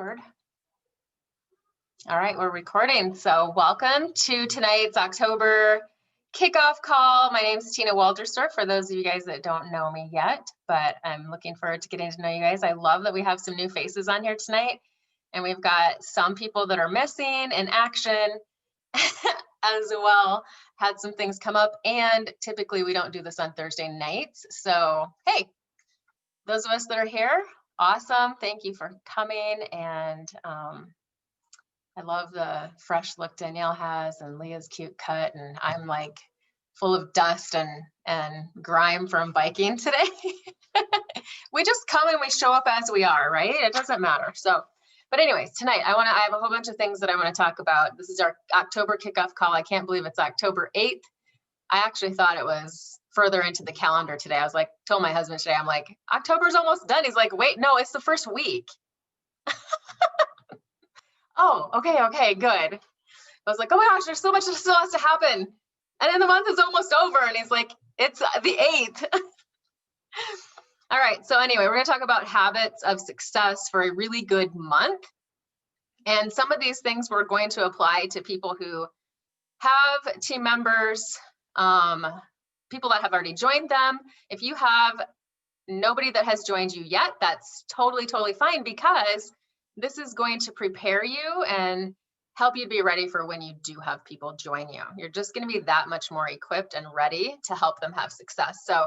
record. All right, we're recording. So welcome to tonight's October kickoff call. My name is Tina Walterstorff, for those of you guys that don't know me yet, but I'm looking forward to getting to know you guys. I love that we have some new faces on here tonight, and we've got some people that are missing in action as well. Had some things come up, and typically we don't do this on Thursday nights. So, hey, those of us that are here, awesome. Thank you for coming. And I love the fresh look Danielle has and Leah's cute cut. And I'm like full of dust and grime from biking today. We just come and we show up as we are, right? It doesn't matter. So, but anyways, tonight I have a whole bunch of things that I want to talk about. This is our October kickoff call. I can't believe it's October 8th. I actually thought it was further into the calendar today. I was like, told my husband today, I'm like, October's almost done. He's like, wait, no, it's the first week. Oh, okay, good. I was like, oh my gosh, there's so much that still has to happen. And then the month is almost over. And he's like, it's the 8th. All right, so anyway, we're gonna talk about habits of success for a really good month. And some of these things we're going to apply to people who have team members, people that have already joined them. If you have nobody that has joined you yet, that's totally fine, because this is going to prepare you and help you be ready for when you do have people join you. You're just going to be that much more equipped and ready to help them have success. So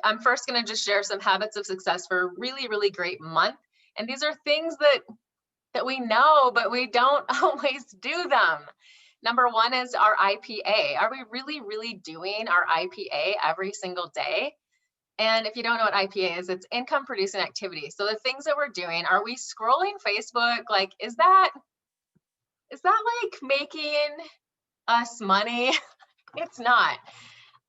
I'm first going to just share some habits of success for a really great month. And these are things that we know, but we don't always do them. Number one is our IPA. Are we really doing our IPA every single day? And if you don't know what IPA is, it's income producing activity. So the things that we're doing, are we scrolling Facebook? Like, is that like making us money? It's not.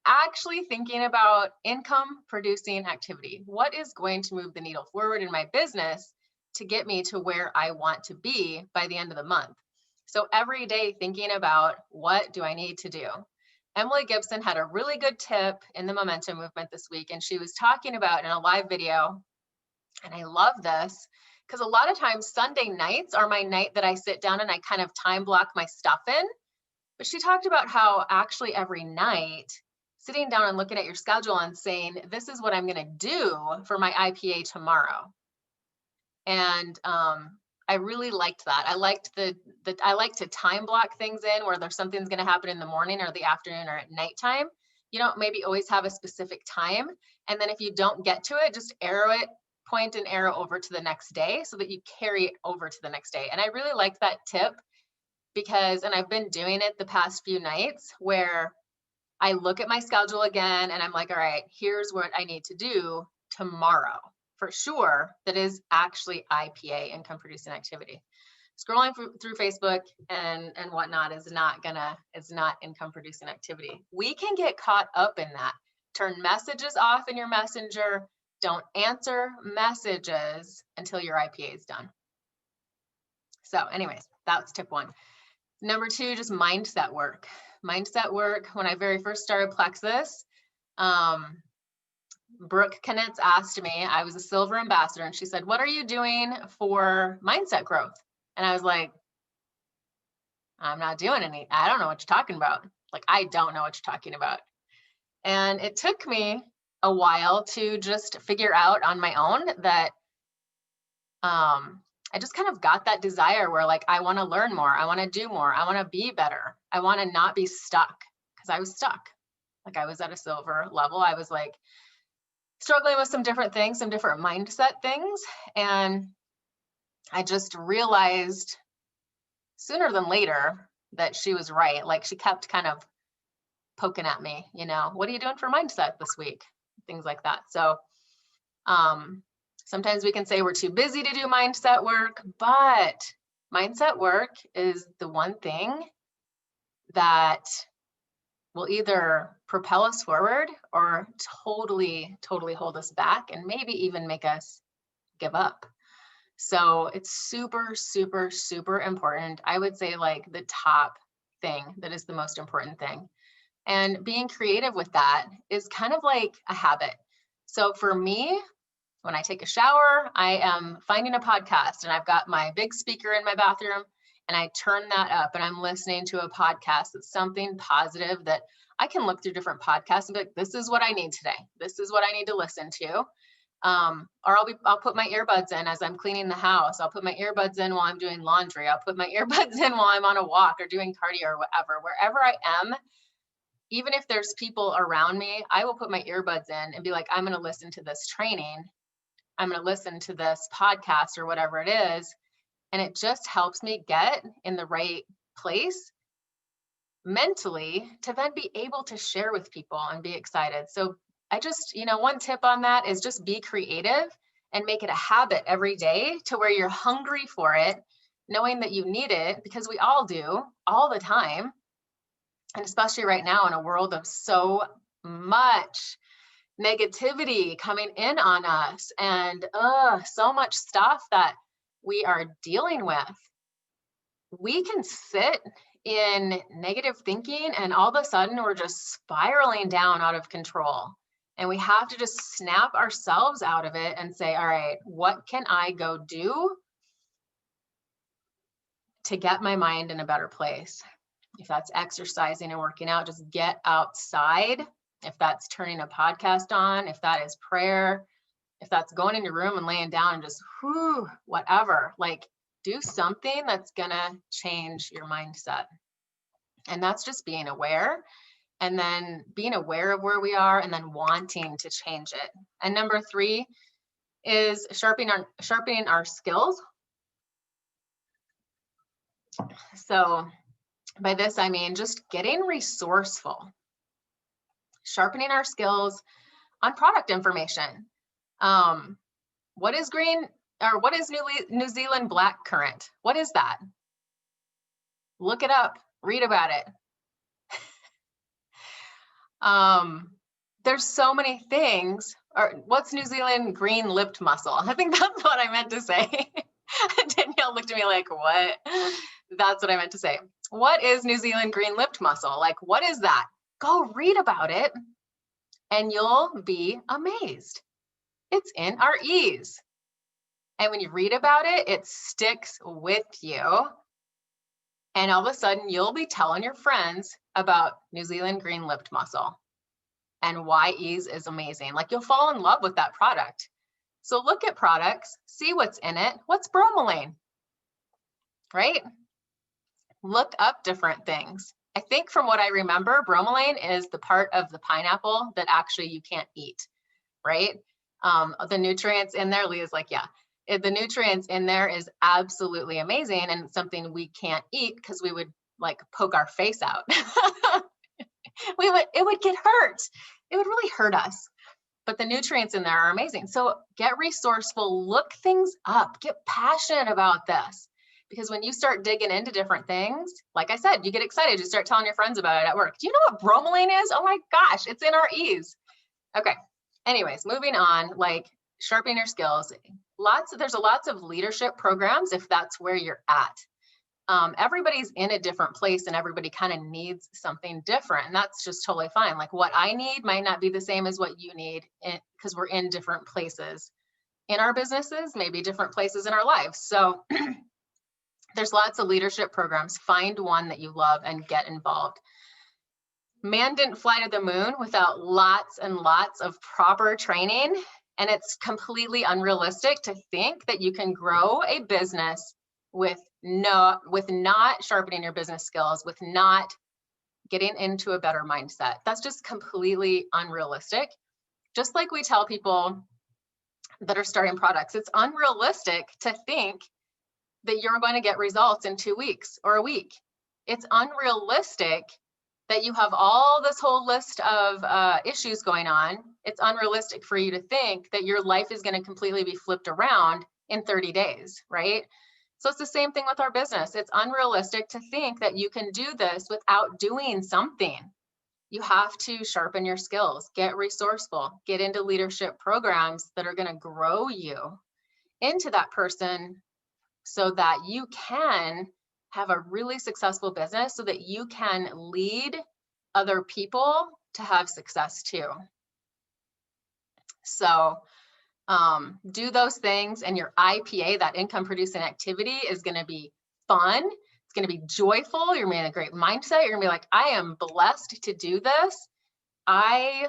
Actually thinking about income producing activity. What is going to move the needle forward in my business to get me to where I want to be by the end of the month? So every day thinking about, what do I need to do? Emily Gibson had a really good tip in the momentum movement this week, and she was talking about in a live video, and I love this because a lot of times Sunday nights are my night that I sit down and I kind of time block my stuff in. But she talked about how actually every night sitting down and looking at your schedule and saying, this is what I'm going to do for my IPA tomorrow. And I really liked that. I liked I like to time block things in where there's something's going to happen in the morning or the afternoon or at nighttime. You don't maybe always have a specific time. And then if you don't get to it, just point an arrow over to the next day so that you carry it over to the next day. And I really liked that tip because, and I've been doing it the past few nights where I look at my schedule again and I'm like, all right, here's what I need to do tomorrow. For sure, that is actually IPA, income producing activity. Scrolling through Facebook and whatnot is not income producing activity. We can get caught up in that. Turn messages off in your messenger. Don't answer messages until your IPA is done. So anyways, that's tip one. Number two, just mindset work. Mindset work. When I very first started Plexus, Brooke Knitz asked me, I was a silver ambassador, and she said, what are you doing for mindset growth? And I was like, I'm not doing any. I don't know what you're talking about. Like, I don't know what you're talking about. And it took me a while to just figure out on my own that I just kind of got that desire where, like, I want to learn more. I want to do more. I want to be better. I want to not be stuck, because I was stuck. Like, I was at a silver level. I was like struggling with some different things, some different mindset things. And I just realized sooner than later that she was right. Like, she kept kind of poking at me, what are you doing for mindset this week? Things like that. So sometimes we can say we're too busy to do mindset work, but mindset work is the one thing that will either propel us forward or totally hold us back and maybe even make us give up. So it's super important. I would say like the top thing that is the most important thing. And being creative with that is kind of like a habit. So for me, When I take a shower, I am finding a podcast, and I've got my big speaker in my bathroom, and I turn that up and I'm listening to a podcast that's something positive that I can look through different podcasts and be like, this is what I need today. This is what I need to listen to. Or I'll put my earbuds in as I'm cleaning the house. I'll put my earbuds in while I'm doing laundry. I'll put my earbuds in while I'm on a walk or doing cardio or whatever. Wherever I am, even if there's people around me, I will put my earbuds in and be like, I'm going to listen to this training. I'm going to listen to this podcast or whatever it is. And it just helps me get in the right place mentally to then be able to share with people and be excited. So I just, one tip on that is just be creative and make it a habit every day to where you're hungry for it, knowing that you need it, because we all do all the time. And especially right now in a world of so much negativity coming in on us and so much stuff that we are dealing with, we can sit in negative thinking and all of a sudden we're just spiraling down out of control. And we have to just snap ourselves out of it and say, all right, what can I go do to get my mind in a better place? If that's exercising and working out, just get outside. If that's turning a podcast on, if that is prayer, if that's going in your room and laying down and just whatever, like do something that's gonna change your mindset. And that's just being aware, and then being aware of where we are and then wanting to change it. And number 3 is sharpening our skills. So by this, I mean just getting resourceful, sharpening our skills on product information. What is New Zealand black currant? What is that? Look it up, read about it. There's so many things. Or what's New Zealand green lipped mussel? I think that's what I meant to say. Danielle looked at me like, what? That's what I meant to say. What is New Zealand green lipped mussel? Like, what is that? Go read about it and you'll be amazed. It's in our E's. And when you read about it, it sticks with you. And all of a sudden you'll be telling your friends about New Zealand green lipped mussel and why E's is amazing. Like, you'll fall in love with that product. So look at products, see what's in it. What's bromelain, right? Look up different things. I think from what I remember, bromelain is the part of the pineapple that actually you can't eat, right? The nutrients in there, Leah's like, yeah, the nutrients in there is absolutely amazing, and it's something we can't eat because we would like poke our face out. It would get hurt. It would really hurt us. But the nutrients in there are amazing. So get resourceful, look things up, get passionate about this. Because when you start digging into different things, like I said, you get excited, you start telling your friends about it at work. Do you know what bromelain is? Oh my gosh, it's in our E's. Okay, anyways, moving on, like sharpening your skills. There's lots of leadership programs if that's where you're at. Everybody's in a different place and everybody kind of needs something different. And that's just totally fine. Like what I need might not be the same as what you need because we're in different places in our businesses, maybe different places in our lives. So there's lots of leadership programs. Find one that you love and get involved. Man didn't fly to the moon without lots and lots of proper training. And it's completely unrealistic to think that you can grow a business with not sharpening your business skills, with not getting into a better mindset. That's just completely unrealistic. Just like we tell people that are starting products, it's unrealistic to think that you're going to get results in 2 weeks or a week. It's unrealistic that you have all this whole list of issues going on. It's unrealistic for you to think that your life is going to completely be flipped around in 30 days, right? So it's the same thing with our business. It's unrealistic to think that you can do this without doing something. You have to sharpen your skills, get resourceful, get into leadership programs that are going to grow you into that person so that you can have a really successful business, so that you can lead other people to have success too. So do those things, and your IPA, that income producing activity, is going to be fun. It's going to be joyful. You're going to be in a great mindset. You're going to be like, I am blessed to do this. I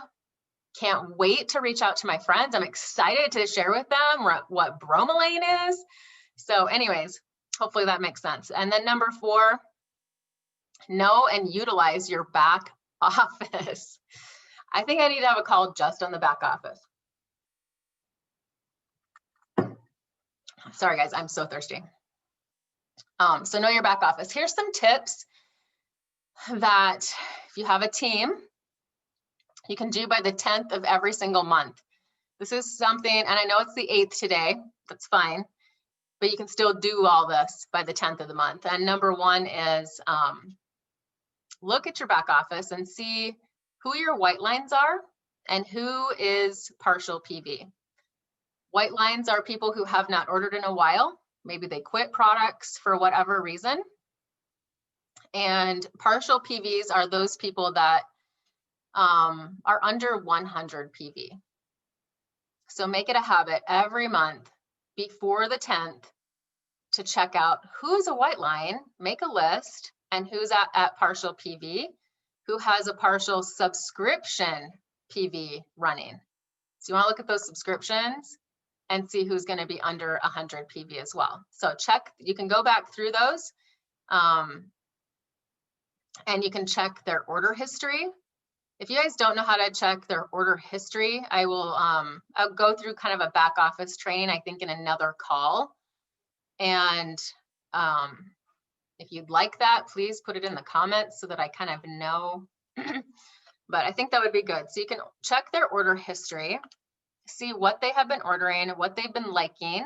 can't wait to reach out to my friends. I'm excited to share with them what bromelain is. So anyways, hopefully that makes sense. And then number 4, know and utilize your back office. I think I need to have a call just on the back office. Sorry guys, I'm so thirsty. So know your back office. Here's some tips that if you have a team, you can do by the 10th of every single month. This is something, and I know it's the 8th today, that's fine, but you can still do all this by the 10th of the month. And number 1 is look at your back office and see who your white lines are and who is partial PV. White lines are people who have not ordered in a while. Maybe they quit products for whatever reason. And partial PVs are those people that are under 100 PV. So make it a habit every month before the 10th to check out who's a white line, make a list, and who's at partial PV, who has a partial subscription PV running. So you want to look at those subscriptions and see who's going to be under 100 PV as well. So check, you can go back through those and you can check their order history. If you guys don't know how to check their order history, I will I'll go through kind of a back office training, I think in another call. And if you'd like that, please put it in the comments so that I kind of know. But I think that would be good. So you can check their order history, see what they have been ordering, what they've been liking,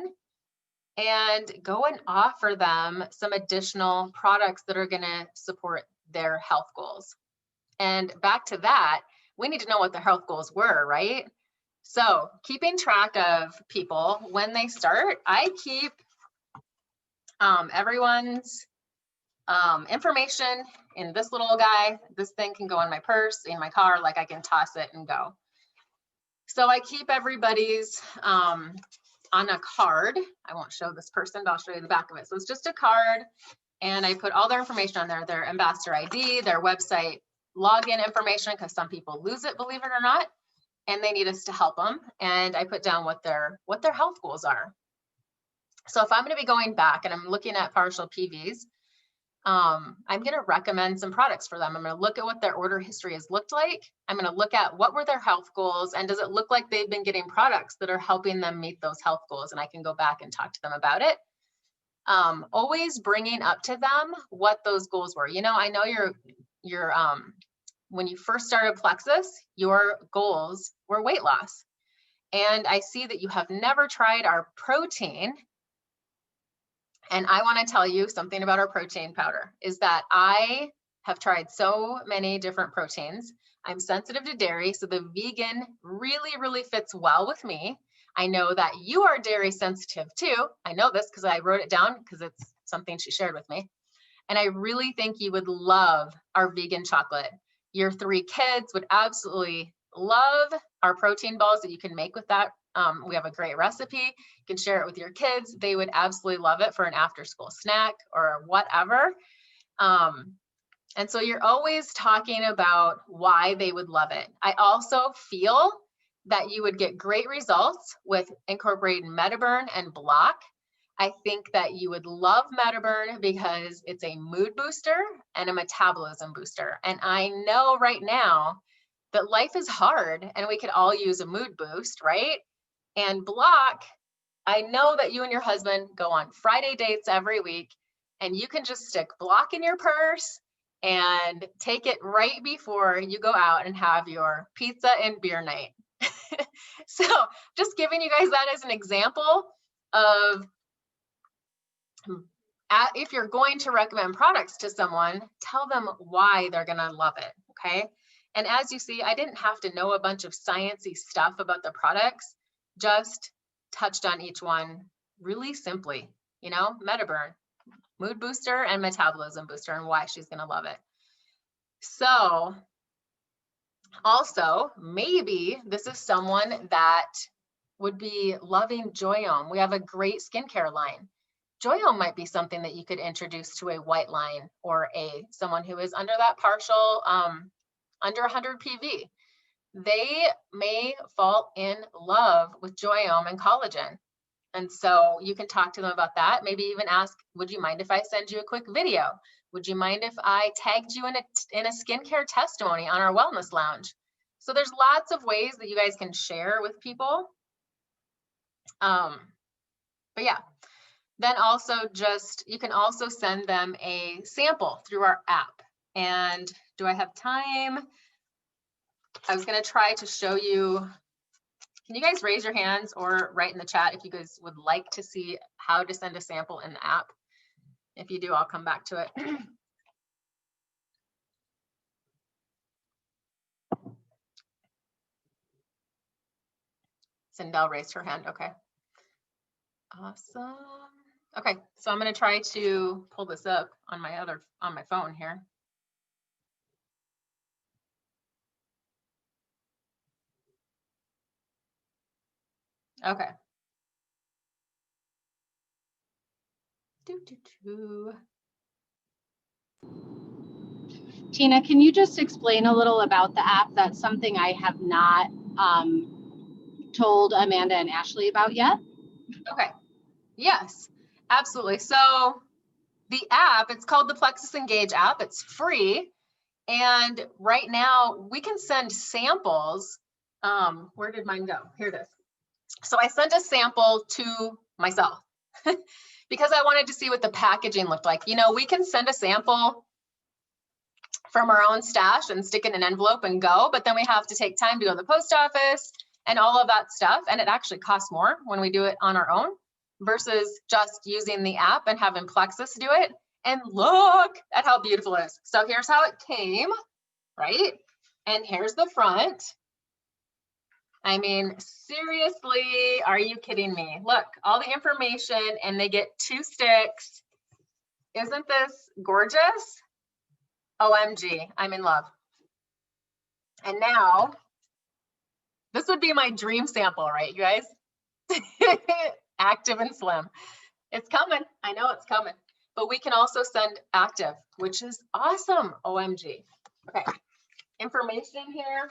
and go and offer them some additional products that are going to support their health goals. And back to that, we need to know what their health goals were, right? So keeping track of people when they start, I keep everyone's information in this little guy. This thing can go in my purse, in my car, like I can toss it and go. So I keep everybody's on a card. I won't show this person, but I'll show you the back of it. So it's just a card, and I put all their information on there, their ambassador ID, their website login information, because some people lose it, believe it or not, and they need us to help them. And I put down what their health goals are. So if I'm going to be going back and I'm looking at partial PVs, I'm going to recommend some products for them. I'm going to look at what their order history has looked like. I'm going to look at what were their health goals, and does it look like they've been getting products that are helping them meet those health goals, and I can go back and talk to them about it. Always bringing up to them what those goals were. You know, I know your when you first started Plexus, your goals were weight loss, and I see that you have never tried our protein. And I want to tell you something about our protein powder is that I have tried so many different proteins. I'm sensitive to dairy, so the vegan really, really fits well with me. I know that you are dairy sensitive too. I know this because I wrote it down because it's something she shared with me. And I really think you would love our vegan chocolate. Your 3 kids would absolutely love our protein balls that you can make with that. We have a great recipe. You can share it with your kids. They would absolutely love it for an after school snack or whatever. And so you're always talking about why they would love it. I also feel that you would get great results with incorporating Metaburn and Block. I think that you would love Metaburn because it's a mood booster and a metabolism booster. And I know right now that life is hard and we could all use a mood boost, right? And Block, I know that you and your husband go on Friday dates every week, and you can just stick Block in your purse and take it right before you go out and have your pizza and beer night. So just giving you guys that as an example of if you're going to recommend products to someone, tell them why they're going to love it, okay? And as you see, I didn't have to know a bunch of sciencey stuff about the products, just touched on each one really simply, you know, Metaburn, mood booster and metabolism booster, and why she's going to love it. So also, maybe this is someone that would be loving Joyome. We have a great skincare line. Joyome might be something that you could introduce to a white line or someone who is under that partial, under 100 PV. They may fall in love with Joyome and collagen. And so you can talk to them about that. Maybe even ask, would you mind if I send you a quick video? Would you mind if I tagged you in a skincare testimony on our wellness lounge? So there's lots of ways that you guys can share with people. But yeah, then also you can also send them a sample through our app. And do I have time? I was going to try to show you. Can you guys raise your hands or write in the chat if you guys would like to see how to send a sample in the app? If you do, I'll come back to it. Sindel raised her hand. Okay. Awesome. Okay, so I'm going to try to pull this up on my phone here. Okay. Tina, can you just explain a little about the app? That's something I have not told Amanda and Ashley about yet. Okay. Yes, absolutely. So the app, it's called the Plexus Engage app. It's free. And right now we can send samples. Where did mine go? Here it is. So I sent a sample to myself because I wanted to see what the packaging looked like. You know, we can send a sample from our own stash and stick in an envelope and go, but then we have to take time to go to the post office and all of that stuff. And it actually costs more when we do it on our own versus just using the app and having Plexus do it. And look at how beautiful it is. So here's how it came, right? And here's the front. I mean, seriously, are you kidding me? Look, all the information, and they get 2 sticks. Isn't this gorgeous? OMG, I'm in love. And now, this would be my dream sample, right, you guys? Active and slim. It's coming. I know it's coming. But we can also send active, which is awesome. OMG. Okay, information here.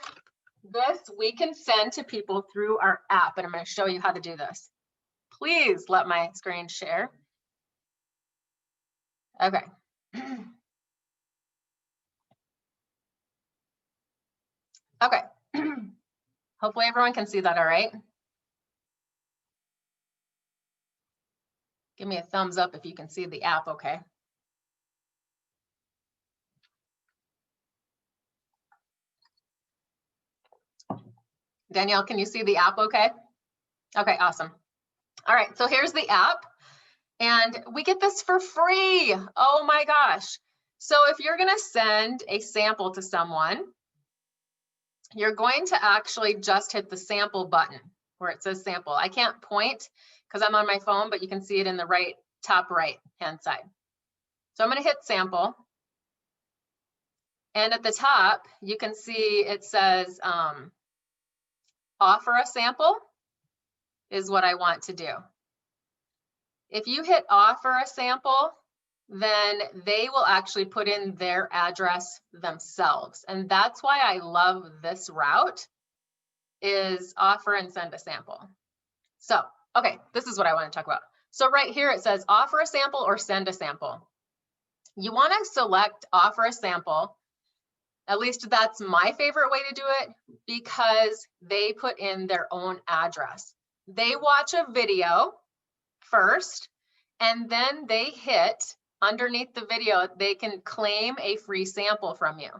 This we can send to people through our app, and I'm going to show you how to do this. Please let my screen share. Okay. Okay. Hopefully everyone can see that all right. Give me a thumbs up if you can see the app okay. Danielle, can you see the app okay? Okay, awesome. All right, so here's the app. And we get this for free. Oh my gosh. So if you're going to send a sample to someone, you're going to actually just hit the sample button where it says sample. I can't point because I'm on my phone, but you can see it in the top right hand side. So I'm going to hit sample. And at the top, you can see it says offer a sample is what I want to do. If you hit offer a sample, then they will actually put in their address themselves. And that's why I love this route, is offer and send a sample. So, okay, this is what I want to talk about. So right here, it says offer a sample or send a sample. You want to select offer a sample. At least that's my favorite way to do it, because they put in their own address. They watch a video first, and then they hit underneath the video, they can claim a free sample from you.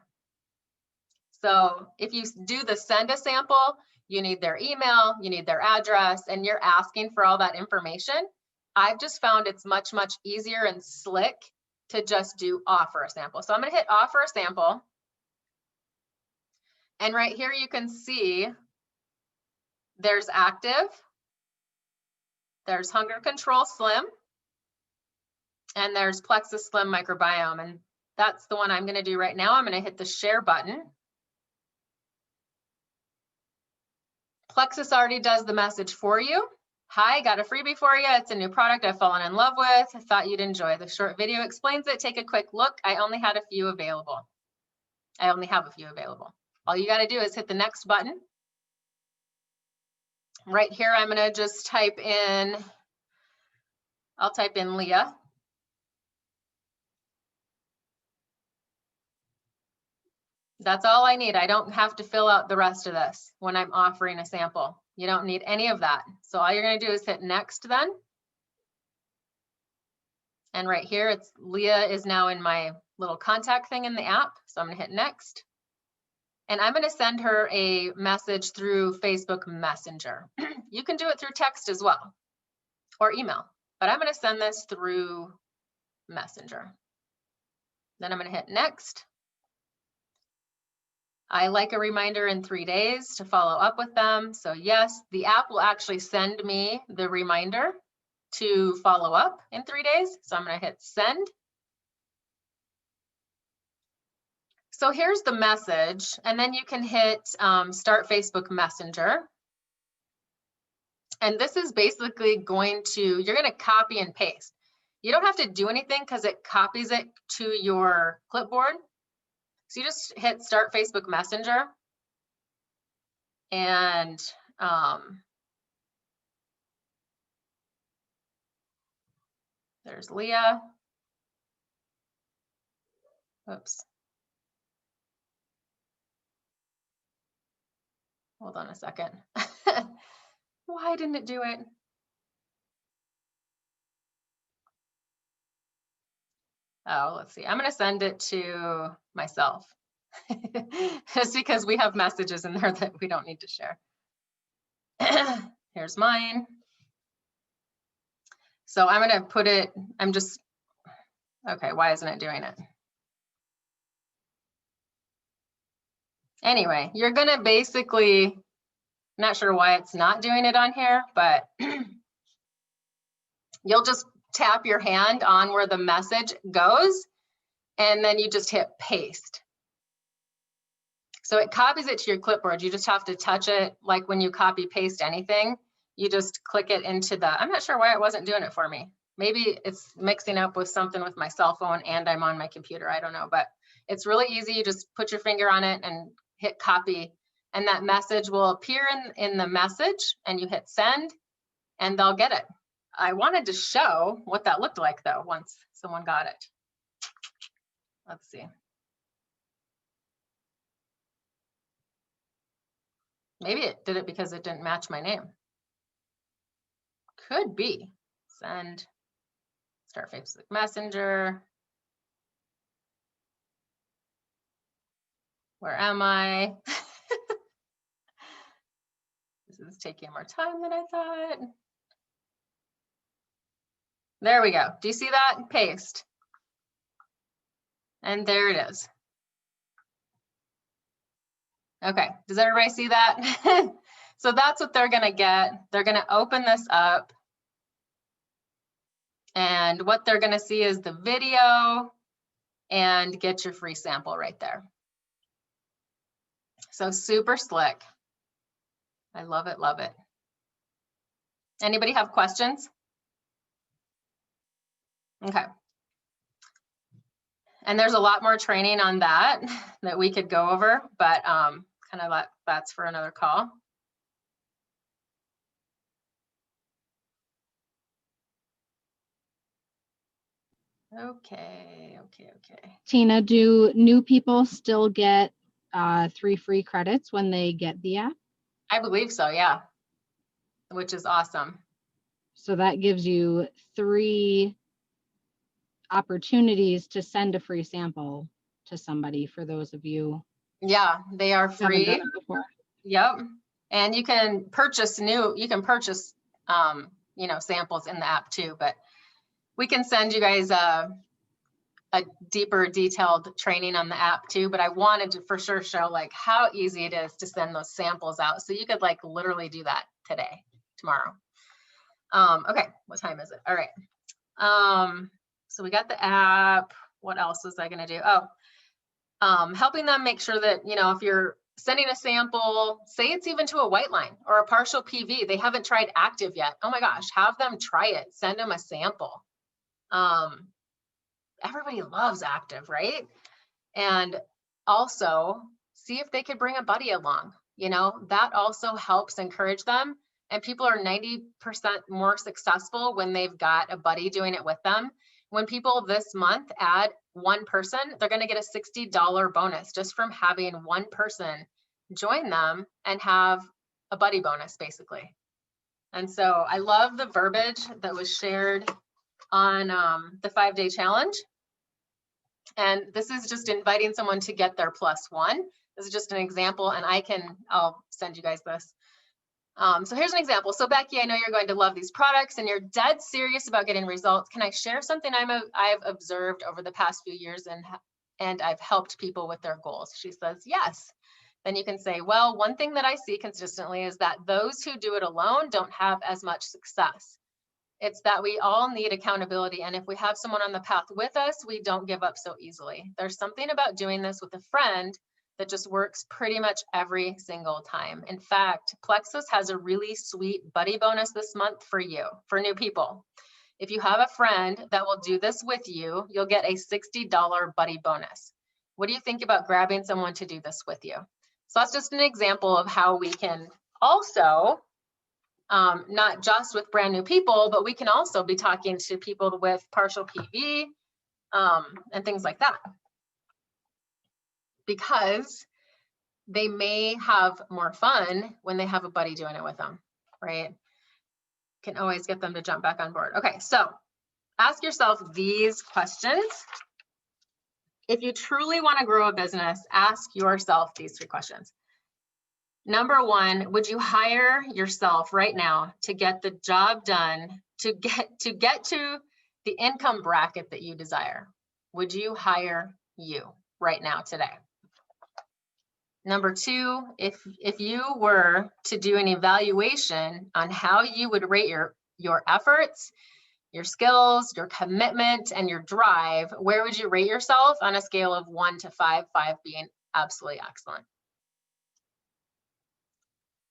So if you do the send a sample, you need their email, you need their address, and you're asking for all that information. I've just found it's much, much easier and slick to just do offer a sample. So I'm going to hit offer a sample. And right here, you can see there's active, there's hunger control slim, and there's Plexus Slim microbiome. And that's the one I'm going to do right now. I'm going to hit the share button. Plexus already does the message for you. Hi, got a freebie for you. It's a new product I've fallen in love with. I thought you'd enjoy. The short video explains it. Take a quick look. I only had a few available. I only have a few available. All you got to do is hit the next button. Right here, I'm going to just type in, I'll type in Leah. That's all I need. I don't have to fill out the rest of this when I'm offering a sample. You don't need any of that. So all you're going to do is hit next then. And right here, it's Leah is now in my little contact thing in the app. So I'm going to hit next. And I'm going to send her a message through Facebook Messenger. You can do it through text as well or email, but I'm going to send this through Messenger. Then I'm going to hit next. I like a reminder in 3 days to follow up with them. So yes, the app will actually send me the reminder to follow up in 3 days. So I'm going to hit send. So here's the message, and then you can hit start Facebook Messenger. And this is basically going to, you're going to copy and paste. You don't have to do anything because it copies it to your clipboard. So you just hit start Facebook Messenger, and there's Leah. Oops. Hold on a second. Why didn't it do it? Oh, let's see. I'm going to send it to myself. Just because we have messages in there that we don't need to share. Here's mine. So I'm going to put it, okay, why isn't it doing it? Anyway, you're going to basically, not sure why it's not doing it on here, but you'll just tap your hand on where the message goes, and then you just hit paste. So it copies it to your clipboard. You just have to touch it like when you copy paste anything. You just click it into the, I'm not sure why it wasn't doing it for me. Maybe it's mixing up with something with my cell phone and I'm on my computer. I don't know, but it's really easy. You just put your finger on it and hit copy, and that message will appear in the message, and you hit send and they'll get it. I wanted to show what that looked like though once someone got it. Let's see. Maybe it did it because it didn't match my name. Could be. Send, start Facebook Messenger. Where am I? This is taking more time than I thought. There we go. Do you see that? Paste. And there it is. Okay, does everybody see that? So that's what they're gonna get. They're gonna open this up, and what they're gonna see is the video and get your free sample right there. So super slick. I love it, love it. Anybody have questions? Okay. And there's a lot more training on that that we could go over, but kind of that's for another call. Okay. Tina, do new people still get 3 free credits when they get the app? I believe so, yeah, which is awesome. So that gives you 3 opportunities to send a free sample to somebody for those of you. Yeah, they are who haven't done free. it before. Yep. And you can purchase you know, samples in the app too, but we can send you guys a deeper detailed training on the app too, but I wanted to for sure show like how easy it is to send those samples out. So you could like literally do that today, tomorrow. Okay, what time is it? All right. So we got the app. What else was I gonna do? Oh, helping them make sure that, you know, if you're sending a sample, say it's even to a white line or a partial PV. They haven't tried active yet. Oh my gosh, have them try it. Send them a sample. Everybody loves active, right? And also see if they could bring a buddy along. You know, that also helps encourage them. And people are 90% more successful when they've got a buddy doing it with them. When people this month add one person, they're going to get a $60 bonus just from having one person join them and have a buddy bonus, basically. And so I love the verbiage that was shared on the 5-day challenge. And this is just inviting someone to get their +1. This is just an example, and I'll send you guys this. So here's an example. So Becky, I know you're going to love these products and you're dead serious about getting results. Can I share something I've observed over the past few years and I've helped people with their goals? She says, yes. Then you can say, well, one thing that I see consistently is that those who do it alone don't have as much success. It's that we all need accountability. And if we have someone on the path with us, we don't give up so easily. There's something about doing this with a friend that just works pretty much every single time. In fact, Plexus has a really sweet buddy bonus this month for you, for new people. If you have a friend that will do this with you, you'll get a $60 buddy bonus. What do you think about grabbing someone to do this with you? So that's just an example of how we can also, not just with brand new people, but we can also be talking to people with partial PV and things like that. Because they may have more fun when they have a buddy doing it with them, right? Can always get them to jump back on board. Okay, so ask yourself these questions. If you truly want to grow a business, ask yourself these 3 questions. Number 1, would you hire yourself right now to get the job done, to get to the income bracket that you desire? Would you hire you right now today? Number 2, if you were to do an evaluation on how you would rate your efforts, your skills, your commitment, and your drive, where would you rate yourself on a scale of 1 to 5, 5 being absolutely excellent?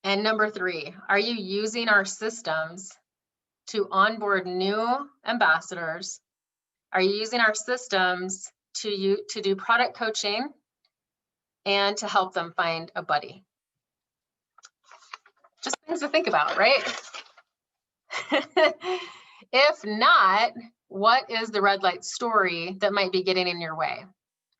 And number 3, are you using our systems to onboard new ambassadors? Are you using our systems to do product coaching and to help them find a buddy? Just things to think about, right? If not, what is the red light story that might be getting in your way?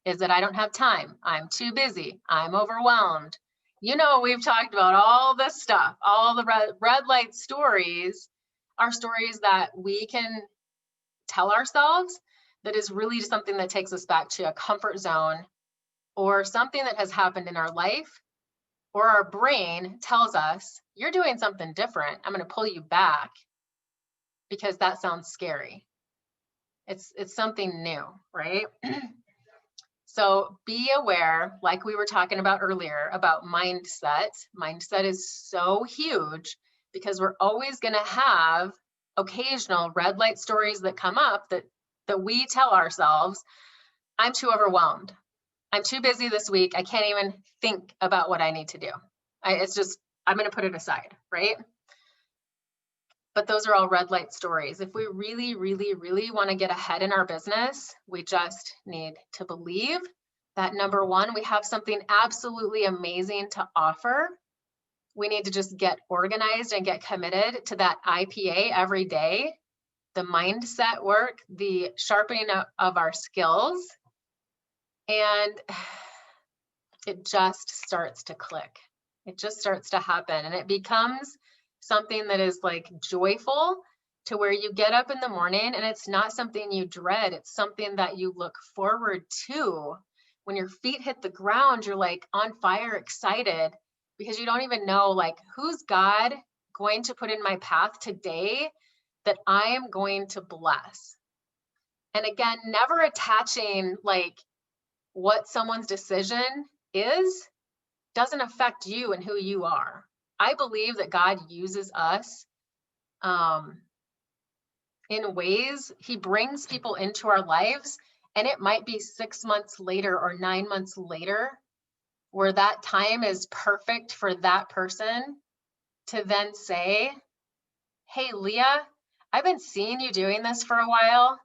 Is it I don't have time, I'm too busy, I'm overwhelmed? You know, we've talked about all this stuff. All the red light stories are stories that we can tell ourselves that is really something that takes us back to a comfort zone or something that has happened in our life, or our brain tells us, you're doing something different. I'm going to pull you back because that sounds scary. It's something new, right? So be aware, like we were talking about earlier, about mindset. Mindset is so huge because we're always going to have occasional red light stories that come up that we tell ourselves, I'm too overwhelmed. I'm too busy this week. I can't even think about what I need to do. I'm going to put it aside, right? But those are all red light stories. If we really, really, really want to get ahead in our business, we just need to believe that number 1, we have something absolutely amazing to offer. We need to just get organized and get committed to that IPA every day, the mindset work, the sharpening of our skills, and it just starts to click. It just starts to happen, and it becomes something that is like joyful to where you get up in the morning and it's not something you dread. It's something that you look forward to. When your feet hit the ground, you're like on fire, excited, because you don't even know, like, who's God going to put in my path today that I am going to bless? And again, never attaching like what someone's decision is doesn't affect you and who you are. I believe that God uses us in ways. He brings people into our lives, and it might be 6 months later or 9 months later where that time is perfect for that person to then say, hey, Leah, I've been seeing you doing this for a while,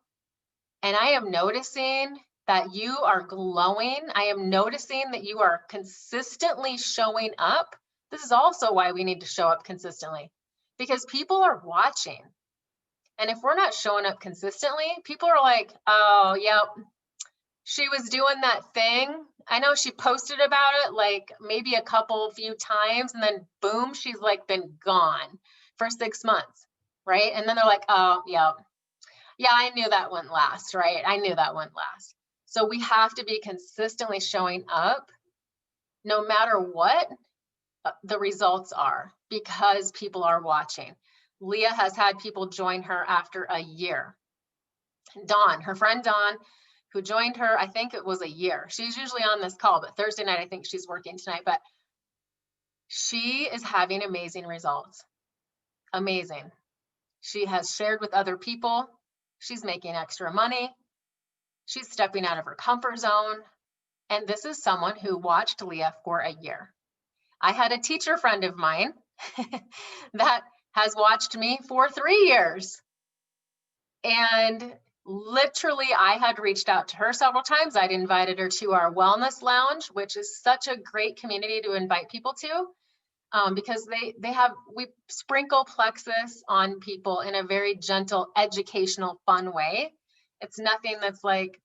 and I am noticing that you are glowing. I am noticing that you are consistently showing up. This is also why we need to show up consistently, because people are watching. And if we're not showing up consistently, people are like, oh, yep, she was doing that thing. I know she posted about it like maybe a few times, and then boom, she's like been gone for 6 months, right? And then they're like, oh, yep. Yeah, I knew that wouldn't last, right? I knew that wouldn't last. So we have to be consistently showing up no matter what the results are, because people are watching. Leah has had people join her after a year. Dawn, her friend Dawn, who joined her, I think it was a year. She's usually on this call, but Thursday night, I think she's working tonight, but she is having amazing results. Amazing. She has shared with other people. She's making extra money. She's stepping out of her comfort zone. And this is someone who watched Leah for a year. I had a teacher friend of mine that has watched me for 3 years. And literally, I had reached out to her several times. I'd invited her to our wellness lounge, which is such a great community to invite people to, because we sprinkle plexus on people in a very gentle, educational, fun way. It's nothing that's like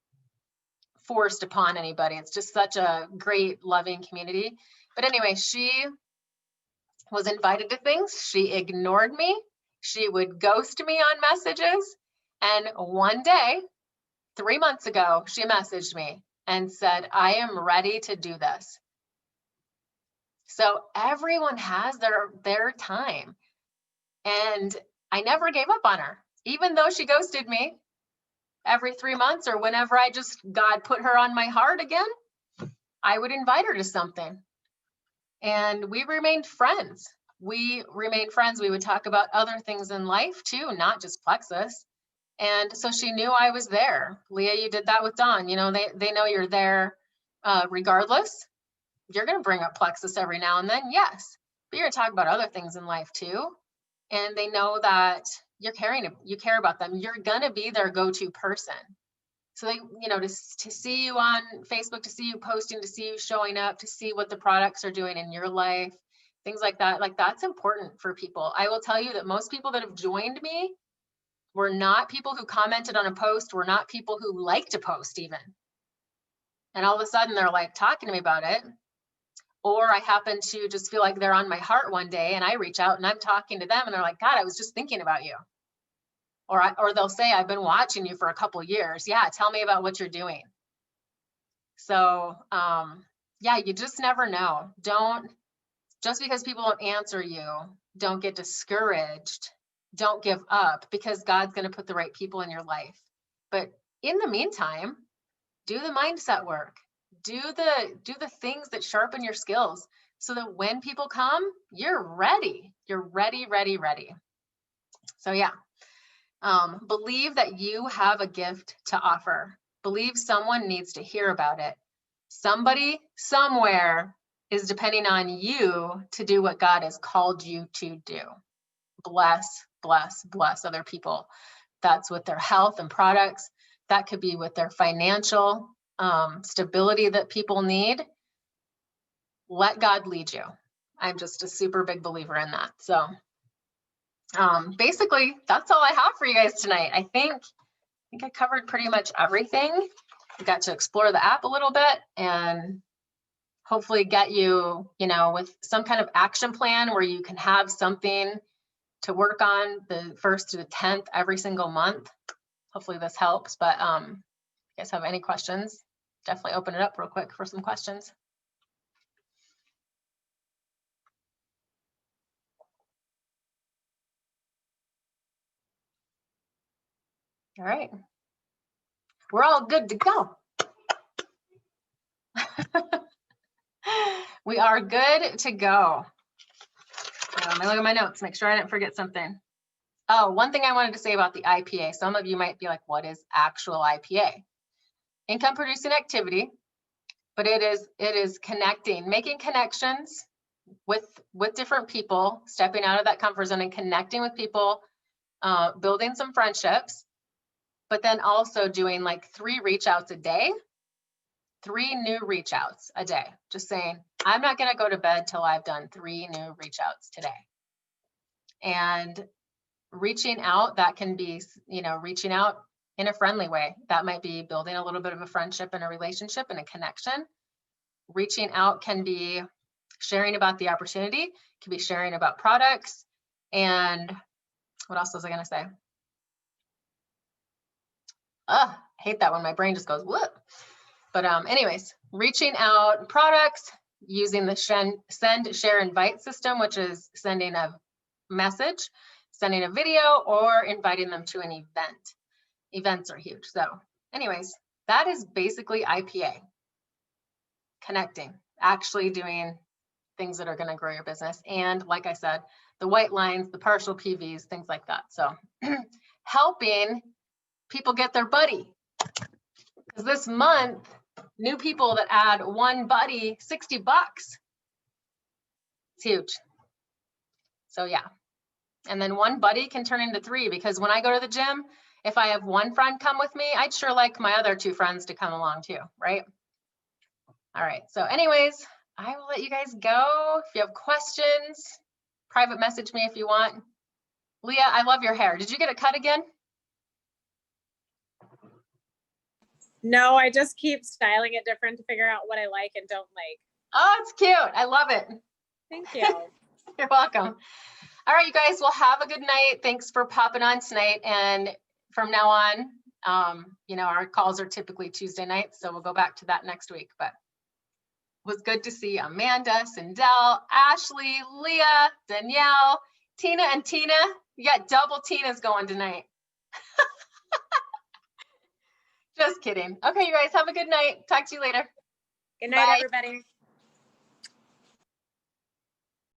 forced upon anybody. It's just such a great, loving community. But anyway, she was invited to things. She ignored me. She would ghost me on messages. And one day, 3 months ago, she messaged me and said, I am ready to do this. So everyone has their time. And I never gave up on her, even though she ghosted me every 3 months, or whenever God put her on my heart again, I would invite her to something. And we remained friends. We would talk about other things in life too, not just plexus. And so she knew I was there. Leah, you did that with Dawn. You know, they know you're there regardless. You're going to bring up plexus every now and then, yes. But you're going to talk about other things in life too. And they know that you care about them. You're going to be their go-to person. So they, to see you on Facebook, to see you posting, to see you showing up, to see what the products are doing in your life, things like that, that's important for people. I will tell you that most people that have joined me were not people who commented on a post, were not people who like to post even. And all of a sudden they're like talking to me about it. Or I happen to just feel like they're on my heart one day and I reach out and I'm talking to them and they're like, God, I was just thinking about you. Or they'll say, I've been watching you for a couple years. Yeah, tell me about what you're doing. So yeah, you just never know. Just because people don't answer you, don't get discouraged. Don't give up, because God's going to put the right people in your life. But in the meantime, do the mindset work. Do the things that sharpen your skills so that when people come, you're ready. You're ready, ready, ready. So yeah, believe that you have a gift to offer. Believe someone needs to hear about it. Somebody somewhere is depending on you to do what God has called you to do. Bless, bless, bless other people. That's with their health and products. That could be with their financial stability that people need. Let God lead you. I'm just a super big believer in that. So basically, that's all I have for you guys tonight. I think I covered pretty much everything. We got to explore the app a little bit and hopefully get you, with some kind of action plan where you can have something to work on the 1st to the 10th every single month. Hopefully this helps, but if you guys have any questions, definitely open it up real quick for some questions. All right. We're all good to go. We are good to go. Let me look at my notes, make sure I didn't forget something. Oh, one thing I wanted to say about the IPA. Some of you might be like, what is actual IPA? Income producing activity. but it is connecting, making connections with different people, stepping out of that comfort zone and connecting with people, building some friendships, but then also doing like 3 reach outs a day, 3 new reach outs a day. Just saying, I'm not going to go to bed till I've done 3 new reach outs today. And reaching out, that can be, you know, reaching out in a friendly way. That might be building a little bit of a friendship and a relationship and a connection. Reaching out can be sharing about the opportunity, can be sharing about products. And what else was I going to say? I hate that when my brain just goes, what? But anyways, reaching out products, using the send, share, invite system, which is sending a message, sending a video, or inviting them to an event. Events are huge. So anyways, that is basically IPA. Connecting, actually doing things that are going to grow your business. And like I said, the white lines, the partial PVs, things like that. So helping people get their buddy. Because this month, new people that add 1 buddy, $60. It's huge. So yeah. And then 1 buddy can turn into 3, because when I go to the gym, if I have 1 friend come with me, I'd sure like my other 2 friends to come along too, right? All right, so anyways, I will let you guys go. If you have questions, private message me if you want. Leah, I love your hair. Did you get it cut again? No, I just keep styling it different to figure out what I like and don't like. Oh, it's cute. I love it. Thank you. You're welcome. All right, you guys, well, have a good night. Thanks for popping on tonight. And from now on, you know, our calls are typically Tuesday nights, so we'll go back to that next week. But it was good to see Amanda, Sindel, Ashley, Leah, Danielle, Tina, and Tina. You got double Tina's going tonight. Just kidding. Okay, you guys, have a good night. Talk to you later. Good night, Bye. everybody.